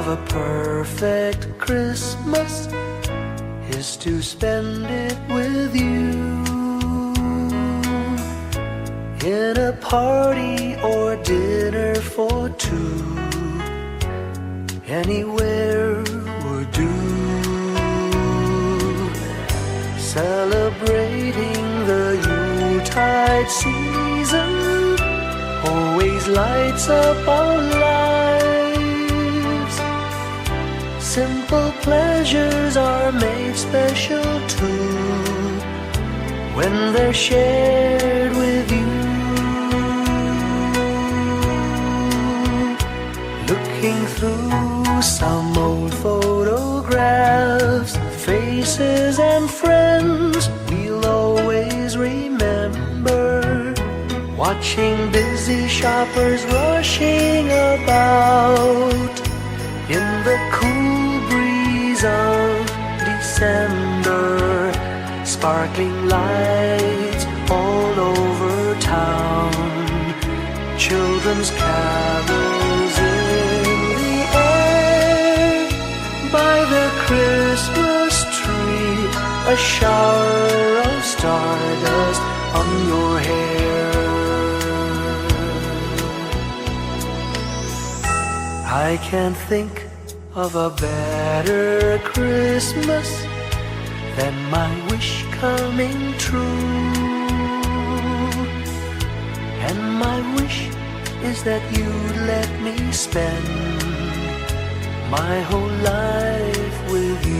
of a perfect Christmas is to spend it with you, in a party or dinner for two. Anywhere would do. Celebrating the Yuletide season always lights up our lives. Simple pleasures are made special too when they're shared with you. Looking through some old photographs, faces and friends we'll always remember. Watching busy shoppers rushing about in the cool breeze of December. Sparkling lights all over town, children's carols in the air. By the Christmas tree, a shower of stardust on your hair. I can't think of a better Christmas than my wish coming true. And my wish is that you'd let me spend my whole life with you.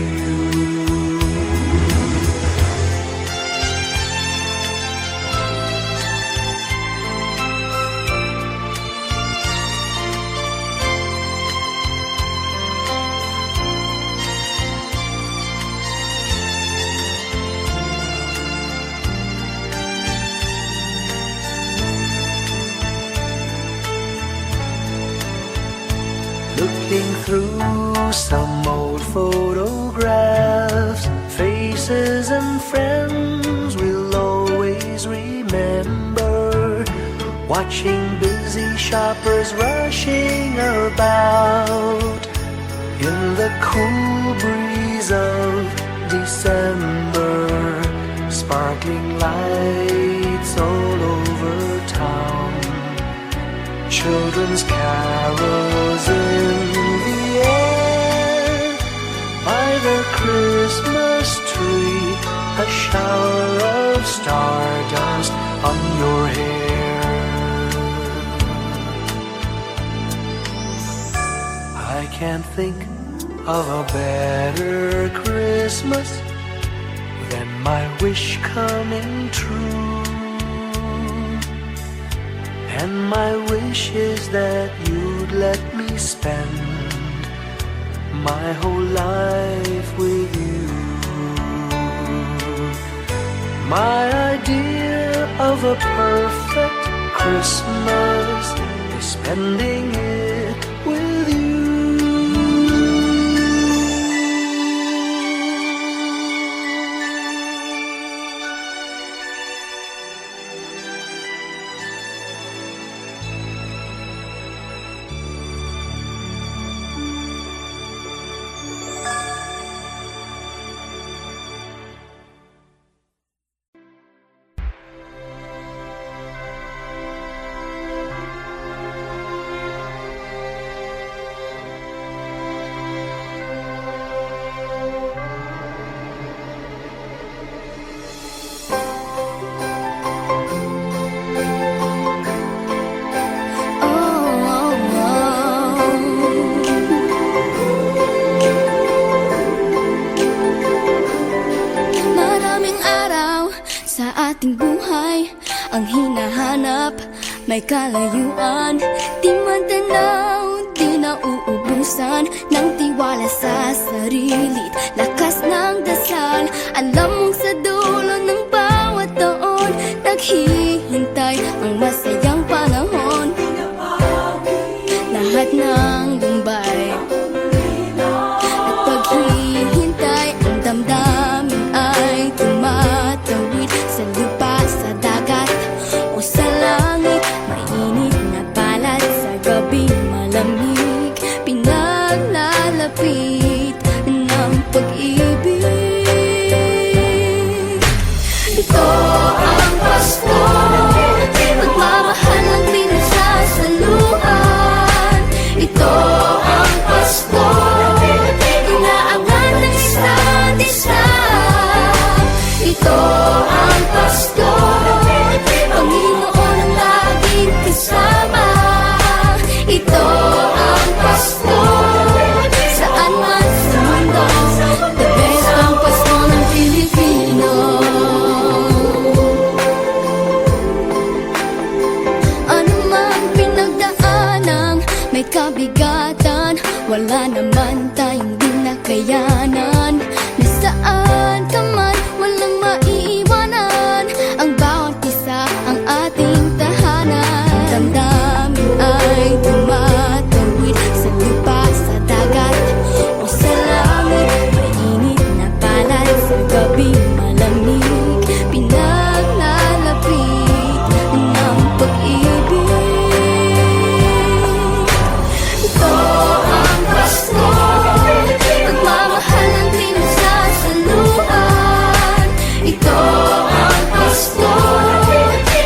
Looking through some old photographs, faces and friends we'll always remember. Watching busy shoppers rushing about in the cool breeze of December. Sparkling lights all over town, children's carols in the air. By the Christmas tree, a shower of stardust on your hair. I can't think of a better Christmas than my wish coming true. And my wish is that you'd let me spend my whole life with you. My idea of a perfect Christmas is spending it with you. ating buhay ang hinahanap, may kalayuan, di matanaw, di nauubusan ng tiwala sa sarili't lakas ng dasal. Alam mong sa dulo ng bawat taon, naghihintay ang masayang panahon. Lahat ng lumbay at paghihintay, ang damdamin ay tumatawid sa lupa, sa dagat o sa langit. Mainit na balat sa gabing malamig, pinaglalagay may kabigatan, wala naman tayong di nakayanan. Nasaan ka man, walang maiiwanan, ang bawat isa ang ating tahanan. Damdamin ay tumatawid sa lupa, sa dagat o sa langit. Mainit na palad sa gabi malamig, pinaglalapit ng pag-ibig. Ito ang Pasko, pagmamahal ng pinagsasaluhan. Ito ang Pasko,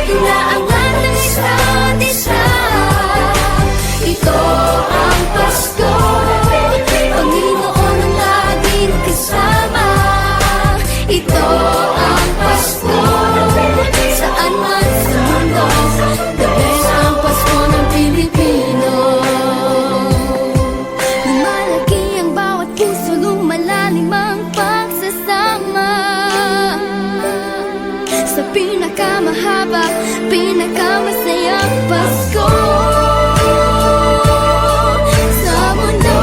inaangan ng isa't isa. Ito ang Pasko, Panginoon ang laging kasama. Ito ang Pasko, saan man sa mundo, the best ang Pasko ng Pilipino. Lumalaki ang bawat puso, lumalalim ang pagsasama. Sa pinakamahaba, pinakamasayang Pasko sa mundo.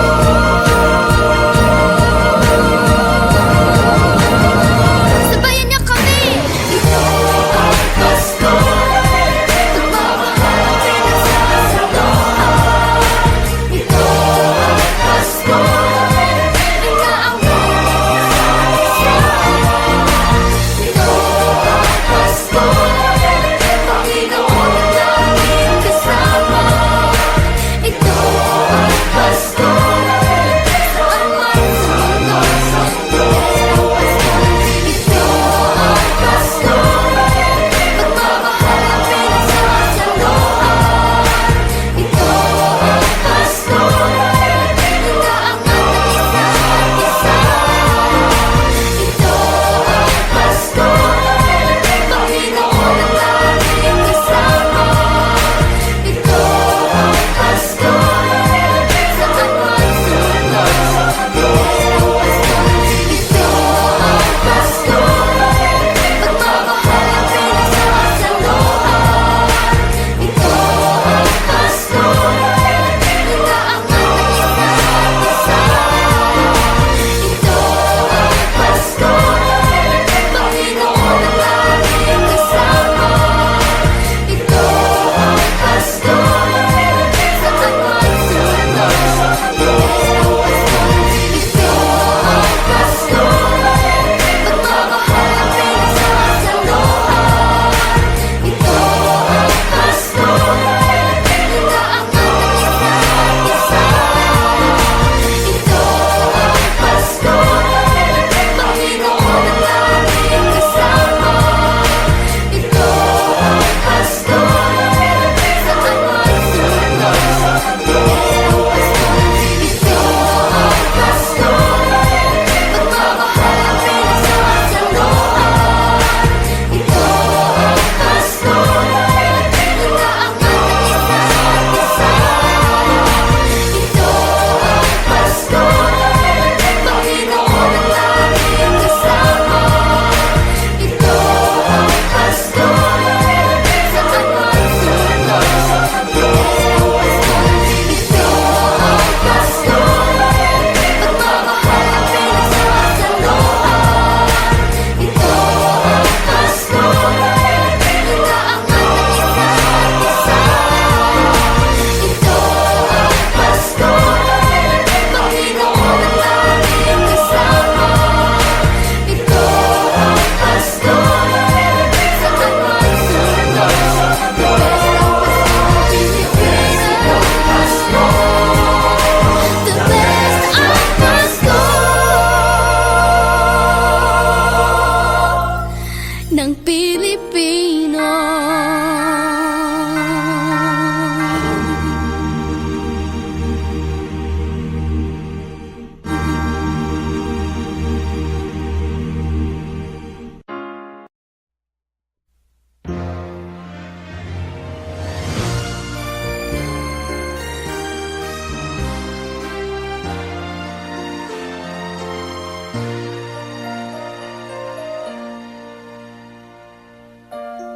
Sabayan niyo kami! Ito ang Pasko, pagmamahal ang pinagsasaluhan. Ito ang Pasko, inaangat ng isa't isa. Ito ang Pasko, Panginoon ang laging kasama. Ito ang Pasko, saan man sa mundo, the best ang Pasko. Ito ang Pasko, pagmamahal ang pinagsasaluhan. Ito ang Pasko, inaangat ng isa't isa. Ito ang Pasko, Panginoon ang laging kasama. Ito ang Pasko, saan man sa mundo, the best ang Pasko. Ito ang Pasko, pagmamahal ang pinagsasaluhan. Ito ang Pasko, inaangat ng isa't isa. Ito ang Pasko, Panginoon ang laging kasama. Ito ang Pasko, saan man sa mundo, the best ang Pasko. Ito ang Pasko, pagmamahal ang pinagsasaluhan. Ito ang Pasko, inaangat ng isa't isa. Ito ang Pasko, Panginoon ang laging kasama. Ito ang Pasko, saan man sa mundo, the best ang Pasko. Ito ang Pasko, pagmamahal ang pinagsasaluhan. Ito ang Pasko, inaangat ng isa't isa. Ito ang Pasko, Panginoon ang laging kasama. Ito ang Pasko, saan man sa mundo, the best ang Pasko. Ito ang Pasko, pagmamahal ang pinagsasaluhan. Ito ang Pasko, inaangat ng isa't isa. Ito ang Pasko, Panginoon ang laging kasama. Ito ang Pasko, saan man sa mundo, the best ang Pasko. The best ang Pasko ng Pilipino.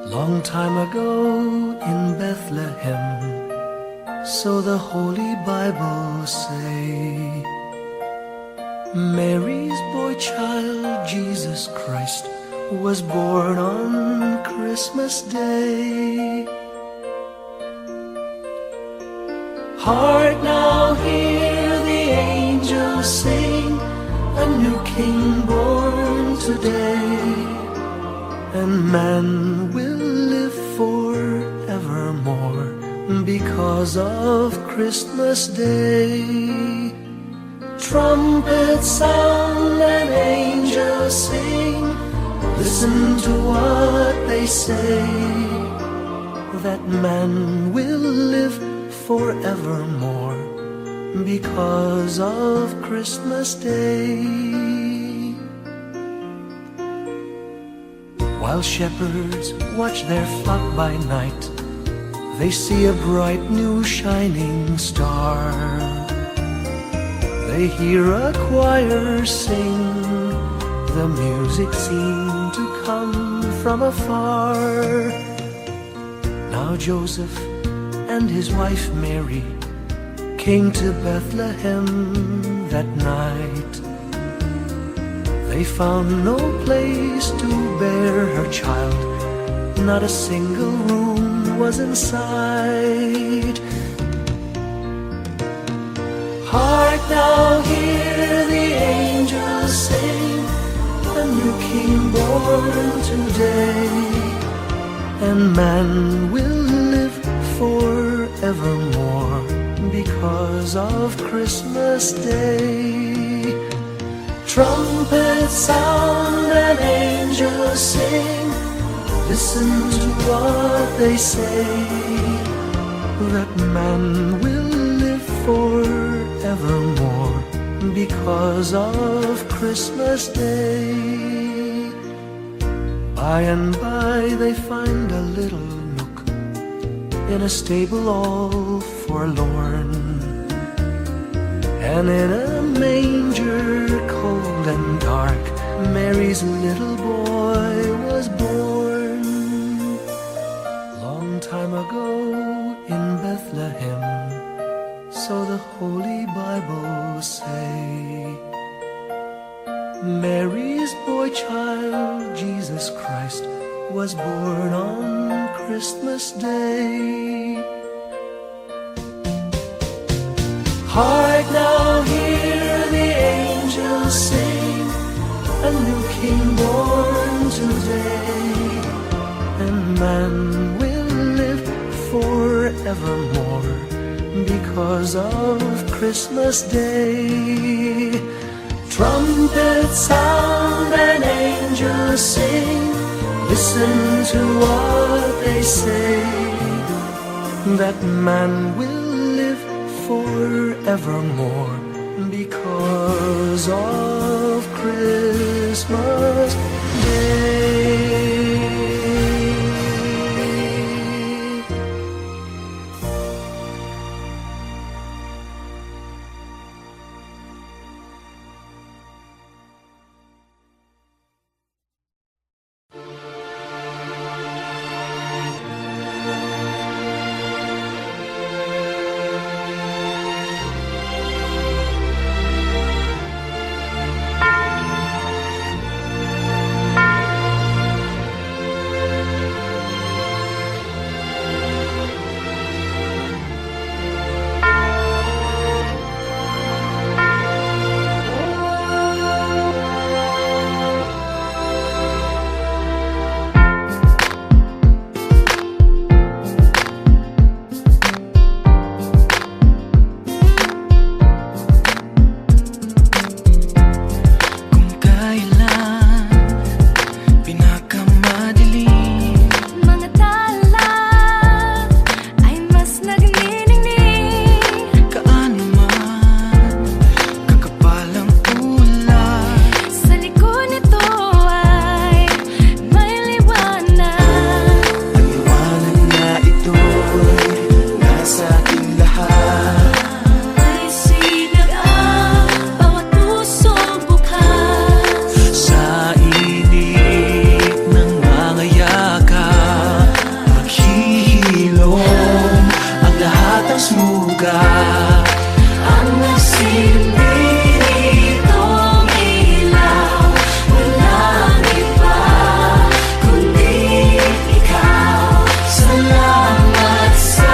Long time ago in Bethlehem, So the Holy Bible say, Mary's boy child, Jesus Christ, was born on Christmas Day. Hark now, hear the angels sing, a new King born today, and man will live forevermore because of Christmas Day. Trumpets sound and angels sing, listen to what they say, that man will live forevermore because of Christmas Day. While shepherds watch their flock by night, they see a bright new shining star. They hear a choir sing, the music seemed to come from afar. Now Joseph and his wife Mary came to Bethlehem that night. They found no place to bear her child, not a single room was in sight. Hark now, hear the angels sing, a new King born today, and man will live forevermore because of Christmas Day. Trumpets sound and angels sing, listen to what they say, that man will live forevermore because of Christmas Day. By and by they find a little nook in a stable all forlorn, and in a manger cold and dark, Mary's little boy was born. Long time ago in Bethlehem, so the Holy Bible say, Mary's boy child, Jesus Christ, was born on Christmas Day. Hark now, hear the angels sing, a new King born today, and man will live forevermore because of Christmas Day. Trumpets sound and angels sing, listen to what they say, that man will live forevermore because of Christmas Day. sugat. Ang nagsindi nitong ilaw, walang iba kundi ikaw. Salamat sa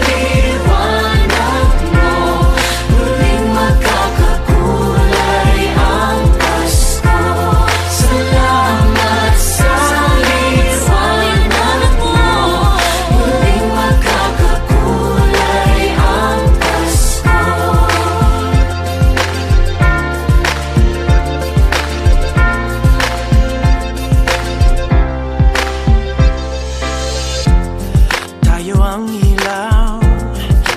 liwanag mo, muling magkakakulay ang Pasko. Salamat sa liwanag mo, muling magkakakulay ang Pasko. Tayo ang ilaw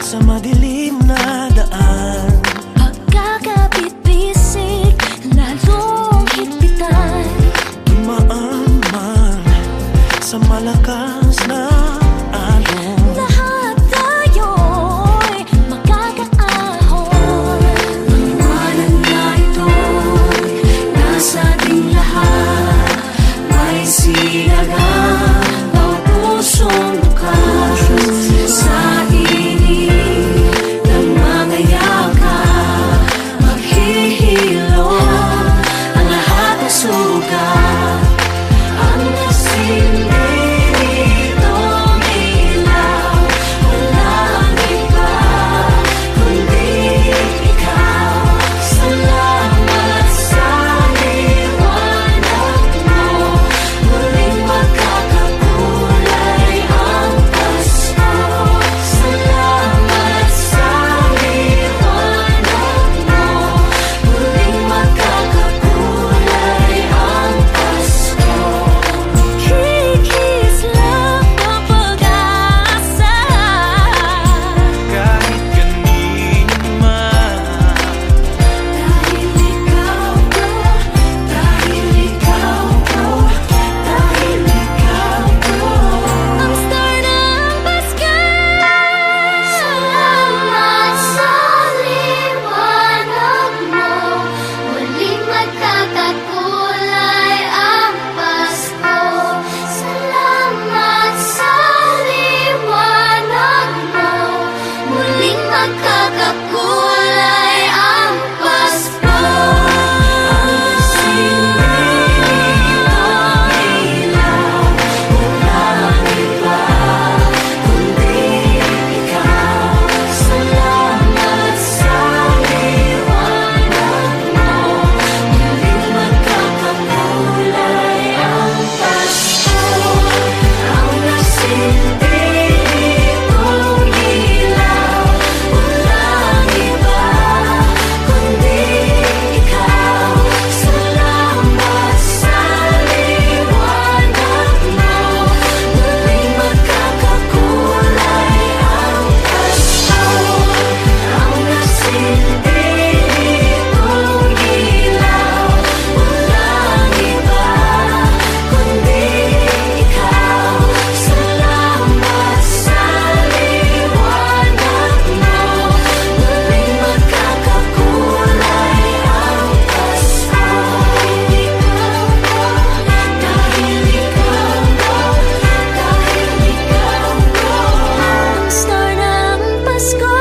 sa madilim na daan. Pagkakabit-bisig, lalong higpitan. Dumaan man sa malakas na alon. Lahat tayo'y magkakaahon. Liwanag na ito'y nasa ating lahat. May sinagang bawat pusong bukas. Sa init ng mga yakap, maghihilom ang lahat ng sugat. Ang nagsindi nitong ilaw, walang iba kundi ikaw. Salamat sa liwanag mo, muling magkakakulay ang Pasko. Salamat sa liwanag mo, muling magkakakulay ang Pasko. Kikis lang ang pag-asa. Kahit kanino man, dahil ikaw ko, dahil ikaw ko, dahil ikaw ko. Ang star ng Pasko. Salamat sa liwanag mo, muling magkakakulay ang Pasko. Salamat sa liwanag mo, muling magkakakulay ang Pasko. Ang star ng Pasko.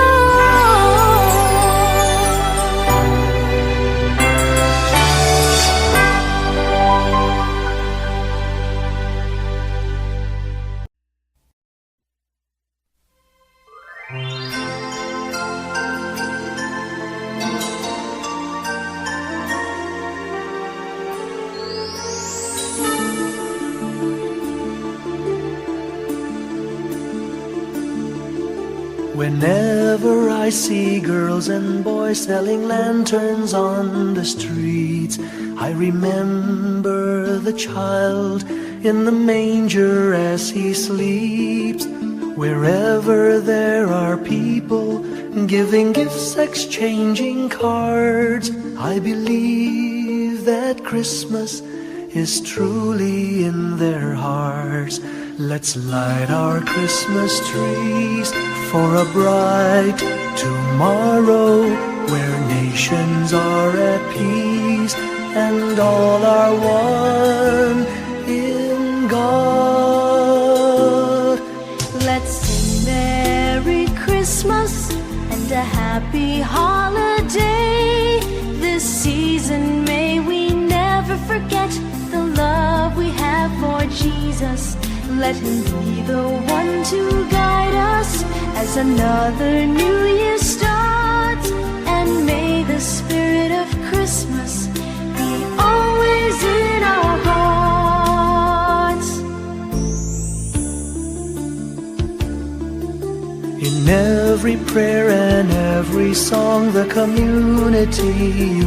Whenever I see girls and boys selling lanterns on the streets, I remember the child in the manger as he sleeps. Wherever there are people giving gifts, exchanging cards, I believe that Christmas is truly in their hearts. Let's light our Christmas trees for a bright tomorrow, where nations are at peace and all are one in God. Let's sing Merry Christmas and and a happy holiday. This season may we never forget the love we have for Jesus. Let Him be the one to guide us as another new year starts. And may the spirit of Christmas be always in our hearts. In every prayer and every song, the community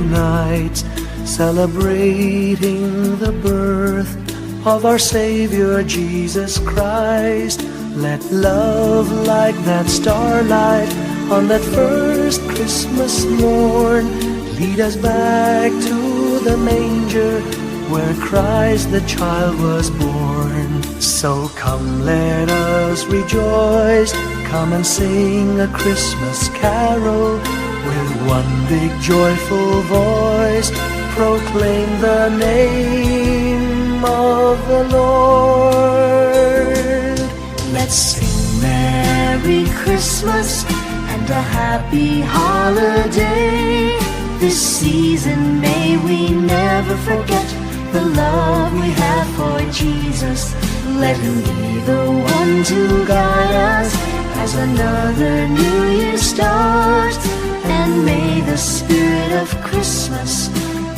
unites, celebrating the birth of our Savior Jesus Christ. Let love like that starlight on that first Christmas morn lead us back to the manger where Christ the child was born. So come, let us rejoice, come and sing a Christmas carol with one big joyful voice. Proclaim the name of the Lord. Let's sing Merry Christmas and a happy holiday. This season may we never forget the love we have for Jesus. Let Him be the one to guide us as another new year starts. And may the spirit of Christmas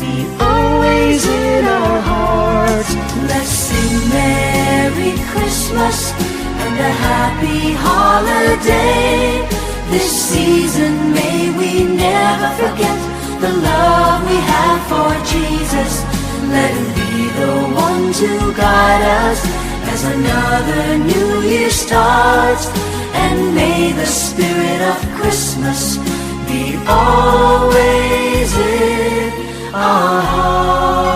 be always in our hearts. Let's sing Merry Christmas and a happy holiday. This season may we never forget the love we have for Jesus. Let Him be the one to guide us as another new year starts. And may the spirit of Christmas be always in our hearts.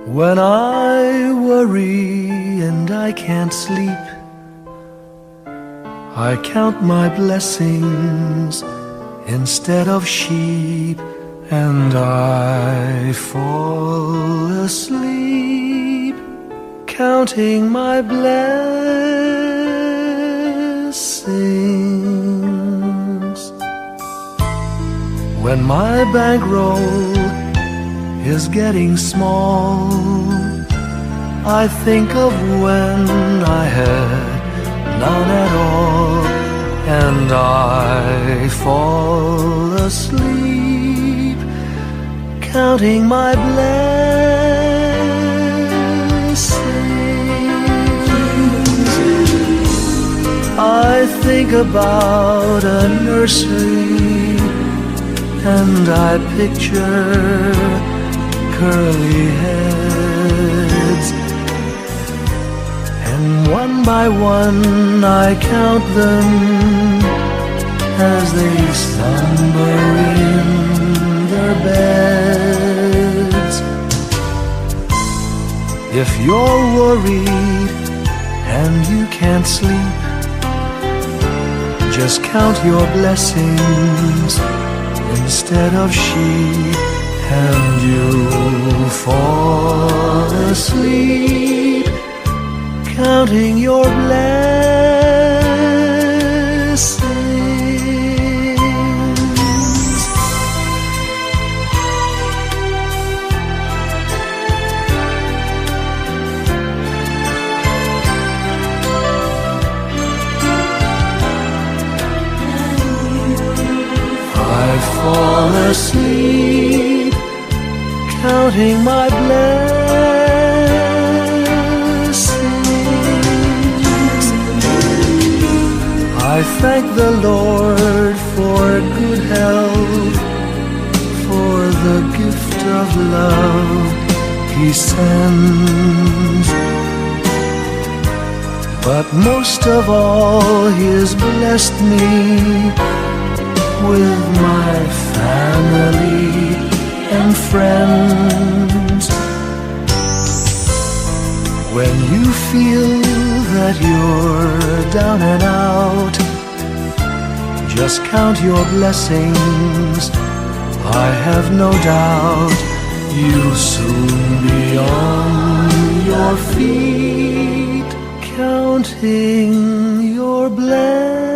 When I worry and I can't sleep, I count my blessings instead of sheep, and I fall asleep counting my blessings. When my bankroll is getting small, I think of when I had none at all, and I fall asleep counting my blessings. I think about a nursery, and I picture curly heads, and one by one I count them as they slumber in their beds. If you're worried and you can't sleep, just count your blessings instead of sheep, and you'll fall asleep counting your blessings. I fall asleep counting my blessings. I thank the Lord for good health, for the good gift of love He sends. But most of all, He has blessed me with my family and friends. When you feel that you're down and out, just count your blessings. I have no doubt you'll soon be on your feet, counting your blessings.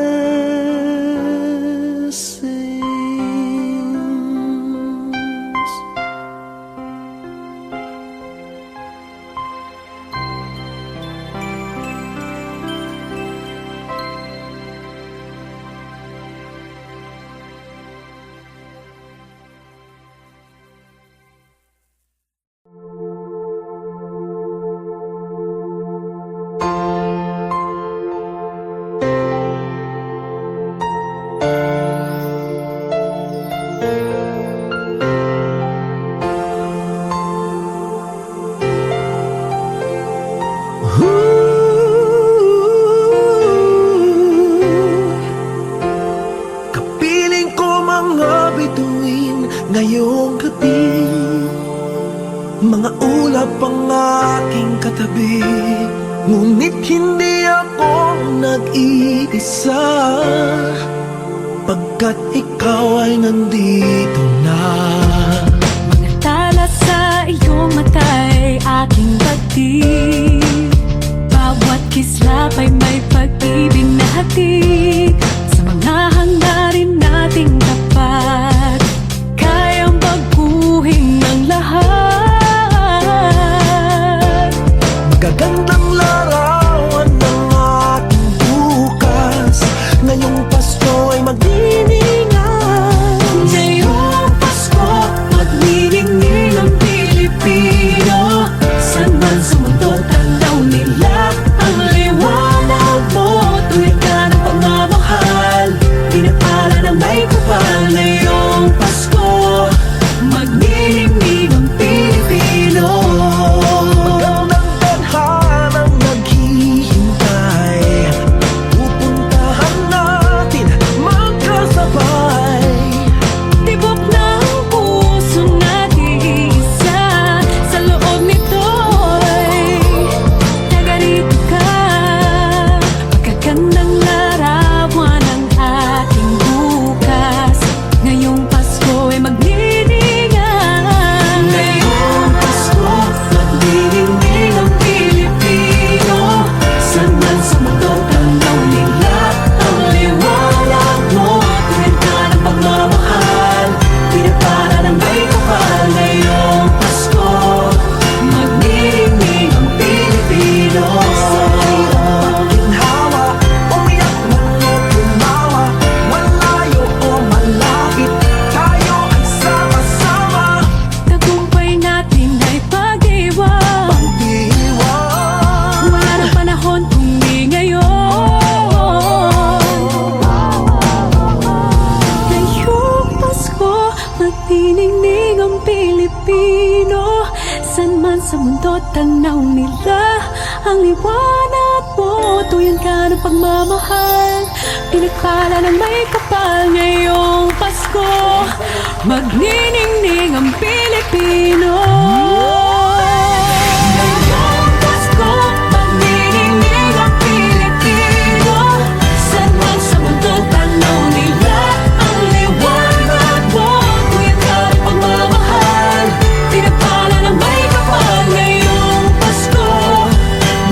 Kapiling ko mga bituin ngayong gabi, mga ulap ang aking katabi, ngunit hindi ako nag-iisa, pagkat ikaw ay nandito na. Mga tala sa iyong mata'y aking batid, bawat kislap ay may pag-ibig na hatid. Sa mga hangarin nating tapat, kayang baguhin ng lahat. Magagandang larawan ng ating bukas, ngayong Pasko ay magdiningan. Ngayong Pasko, magniningning ang Pilipino. Saan man sa mundo, tanaw nila ang liwanag mo. Tuwid ka ng pagmamahal, pinapala ng may kapal. Ngayong Pasko, magniningning ang Pilipino. Magandang tadhanang naghihintay, pupuntahan natin magkasabay. Tibok ng pusong nag-iisa, sa loob nito'y taga-rito ka. Magagandang larawan ng ating bukas, ngayong Pasko ay magniningan. Ngayong Pasko, magniningning ang Pilipino. Saan man sa mundo, tanaw nila ang liwanag mo. Tuwid ka ng pagmamahal, pinapala ng may kapal. Ngayong Pasko, magniningning ang Pilipino. Ginhawa, umiyak man o tumawa, malayo o malapit, tayo ay sama-sama. Tagumpay natin ay pag-iwan, Pag-iwan, wala ng panahon kung di ngayon. Ngayong Pasko, magniningning ang Pilipino. Saan man sa mundo, tanaw nila ang liwanag mo. Tuyan ka ng pagmamahal, pinagpala ng may kapal. Ngayong Pasko, magniningning ang Pilipino. Ngayong Pasko, magniningning ang Pilipino. Saan man sa mundo, tanaw nila ang liwanag mo. Tuyan ka ng pagmamahal, pinagpala ng may kapal. Ngayong Pasko,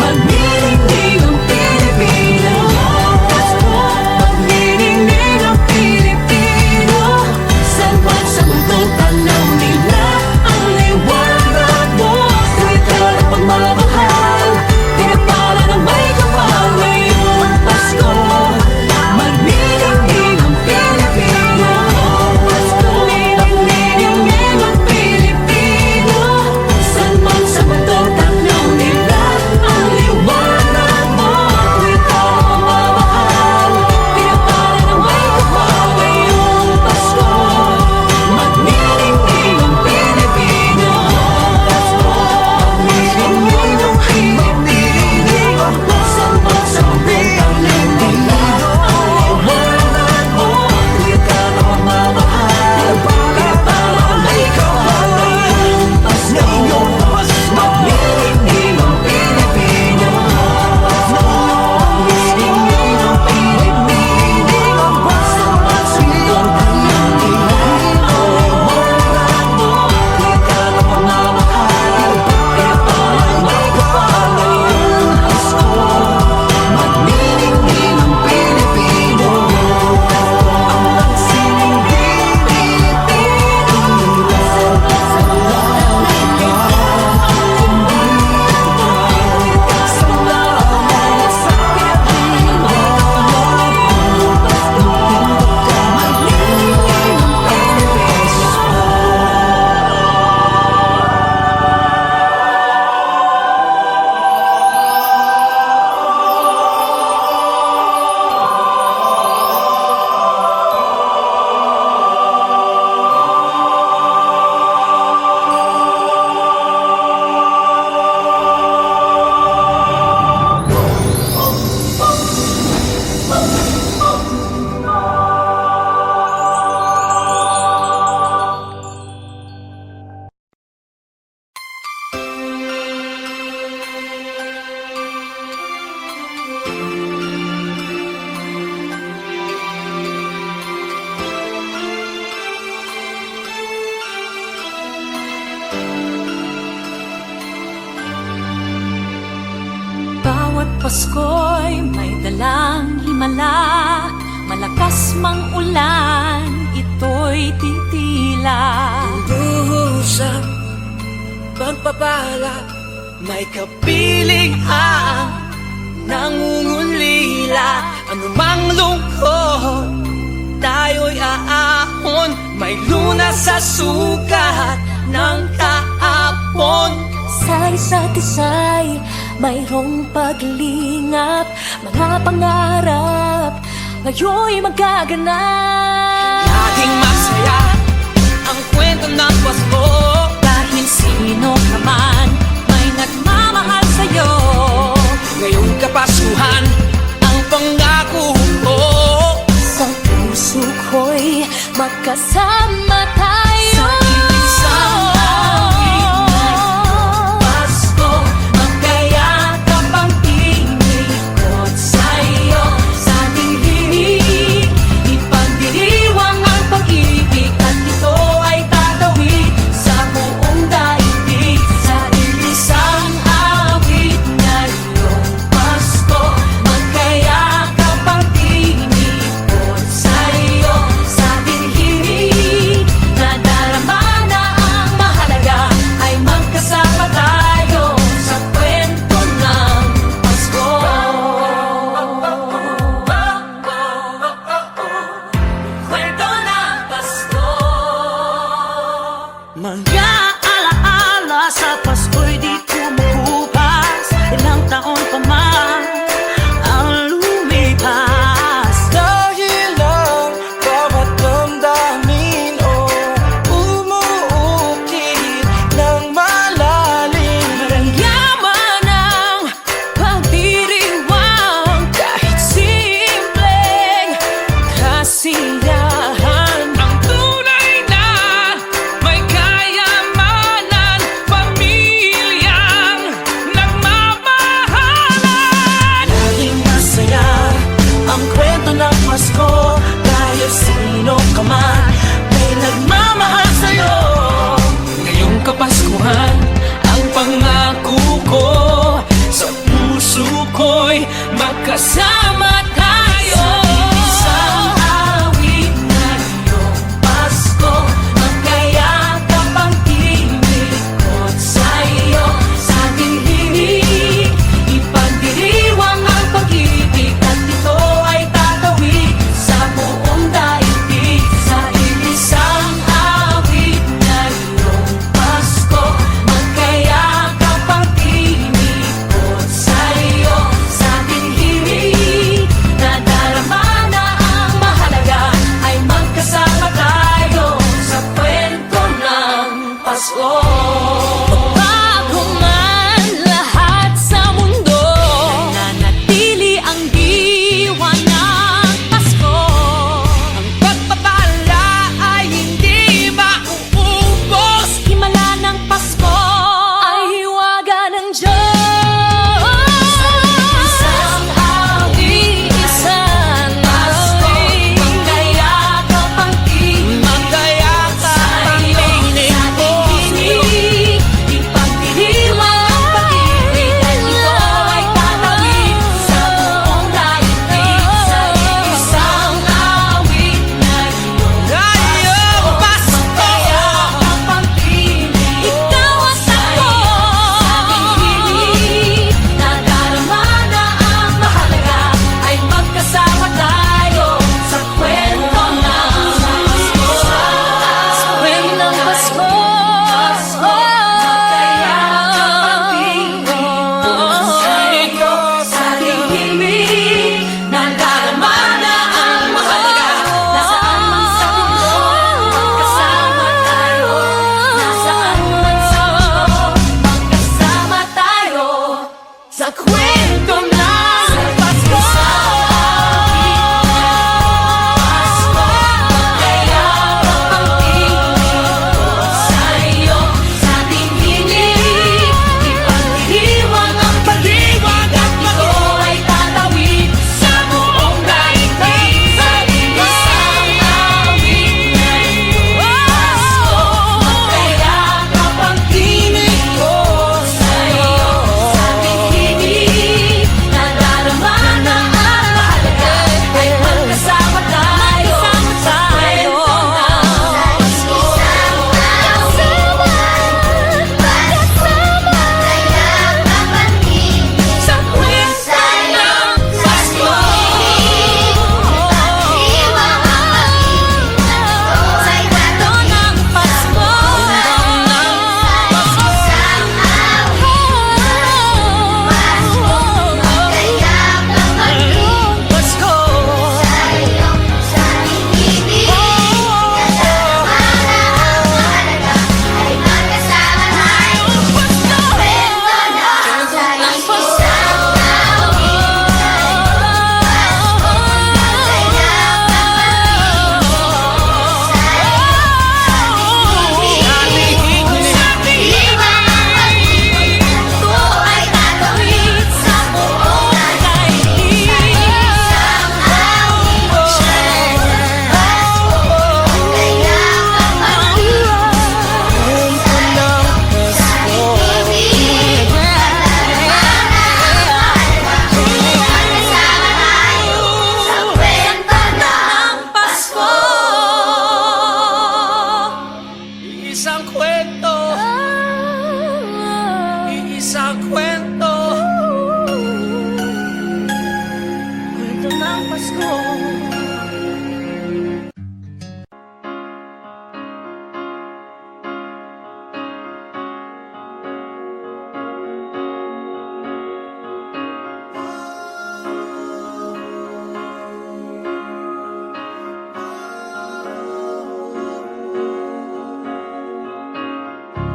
magniningning ang Pilipino. Pasko, magniningning ang Pilipino. Saan man sa mundo, tanaw nila ang liwanag Pasko'y may dalang himala, malakas mang ulan, ito'y titila. Duhusang pagpapala, may kapiling ang nangungulila. Anumang lungkot, tayo'y aahon, may lunas sa sukat ng kahapon. Sa isa't isa'y mayroong paglingap, mga pangarap ngayon'y magaganap. Laging masaya ang kwento ng Pasko, Dahil sino ka man may nagmamahal sa'yo. ngayong Kapaskuhan ang pangako ko. Sa puso ko'y magkasama tayo. Sa isang awit Pasko, magkayakap ang tinikot sa'yo. Sa ating himig, ipagdiriwang ang pag-ibig, at ito ay tatawid sa buong daigdig. Sa isang awit ngayong Pasko, magkayakap ang tinikot sa'yo. Sa ating himig,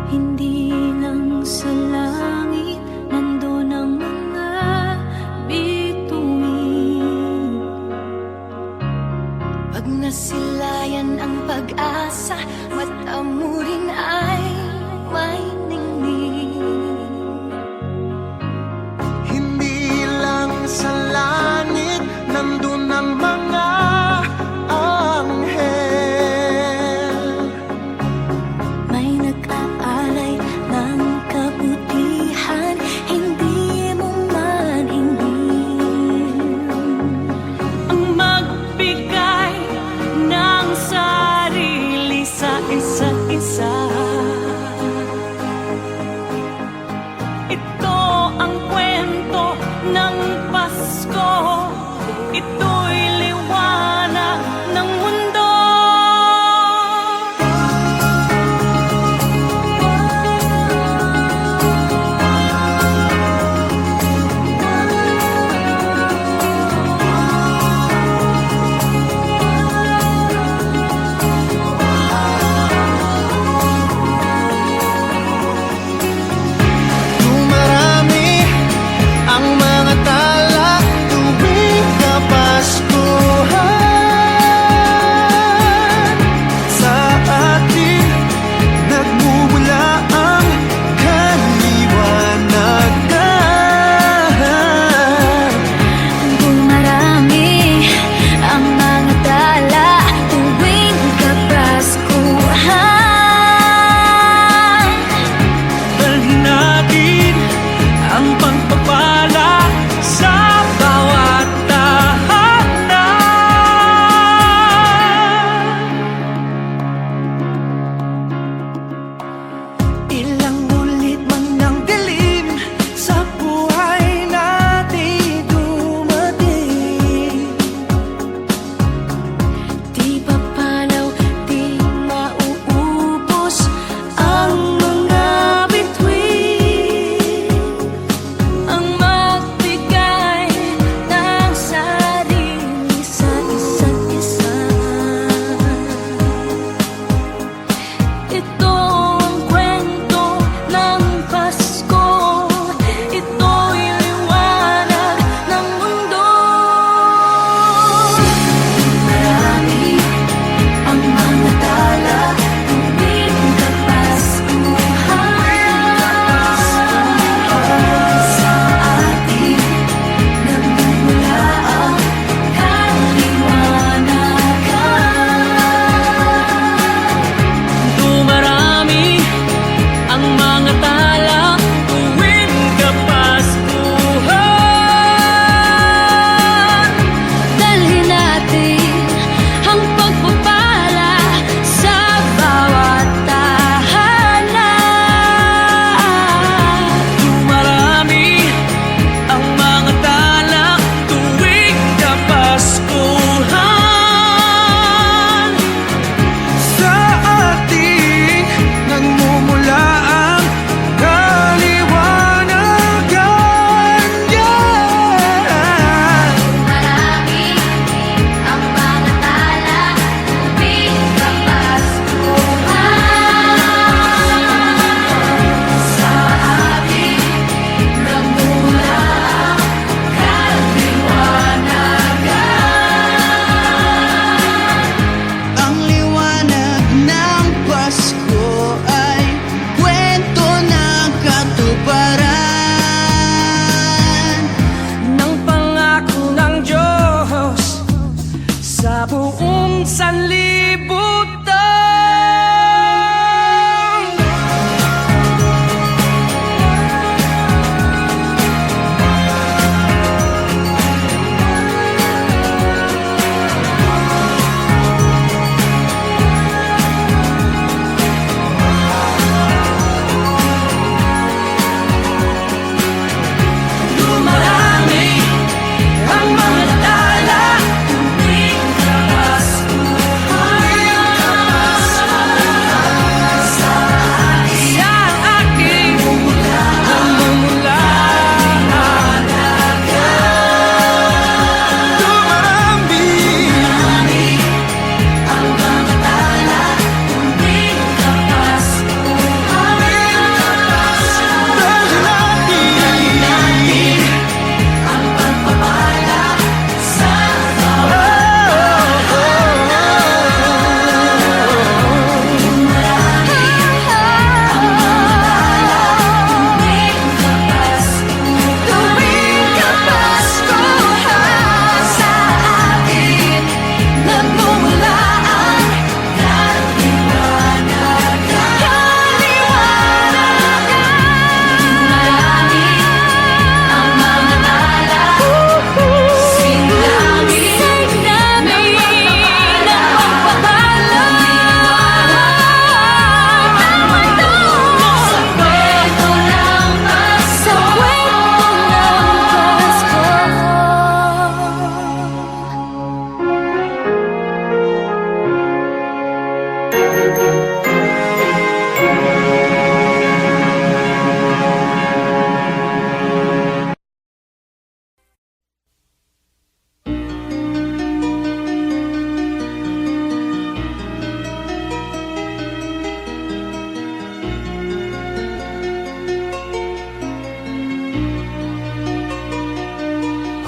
Hindi lang sa langit nandun ang mga bituin. Pag nasilayan ang pag-asa, mata mo rin ay may ningning. Hindi lang sa langit nandun ang mga anghel. May nag-aalay ng kabutihan, hindi mo maningin. Ang magbigay ng sarili sa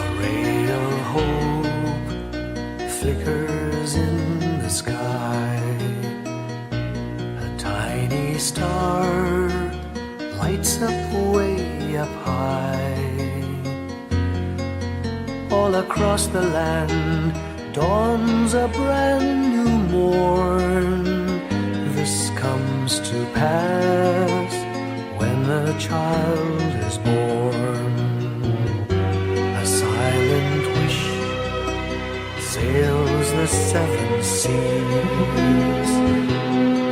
A ray of hope flickers in the sky. A tiny star lights up way up high. All across the land dawns a brand new morn. This comes to pass when the child is born. A silent wish sails the seven seas.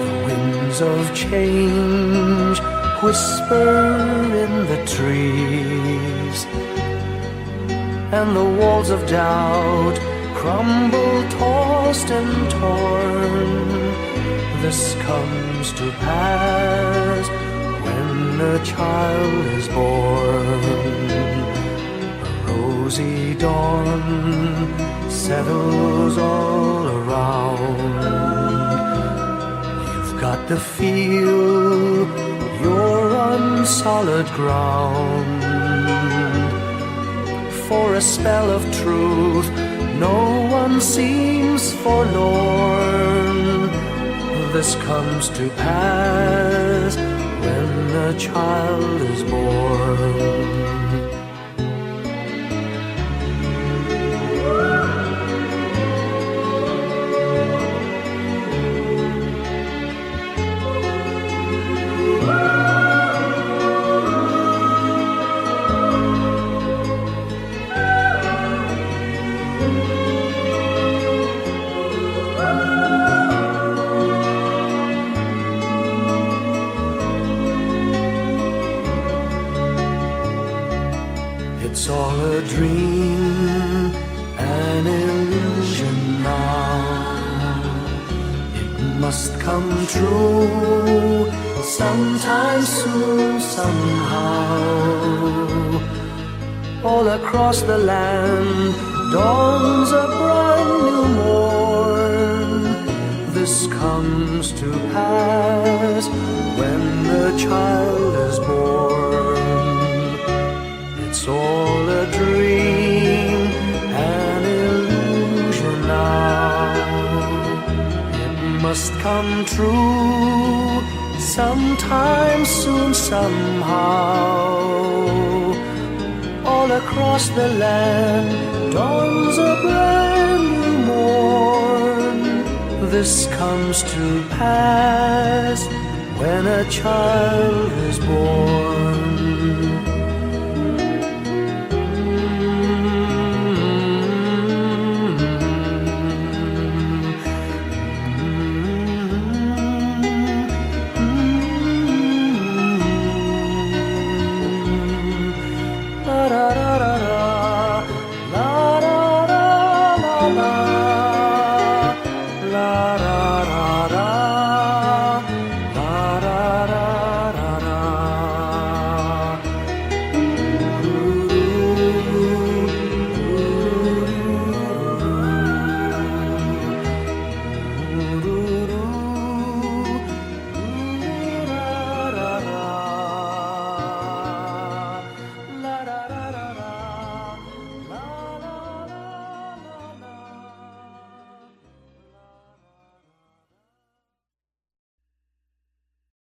The winds of change whisper in the trees, and the walls of doubt crumble, tossed and torn. This comes to pass when the child is born. A rosy dawn settles all around. You've got to feel you're on solid ground. For a spell of truth, no one seems forlorn. This comes to pass when the child is born. It's all a dream, an illusion now. It must come true sometime soon, somehow. All across the land dawns a brand new morn. This comes to pass when the child is born. It's all a dream, an illusion now. It must come true sometime soon, somehow. All across the land dawns a brand new morn. This comes to pass when a child is born.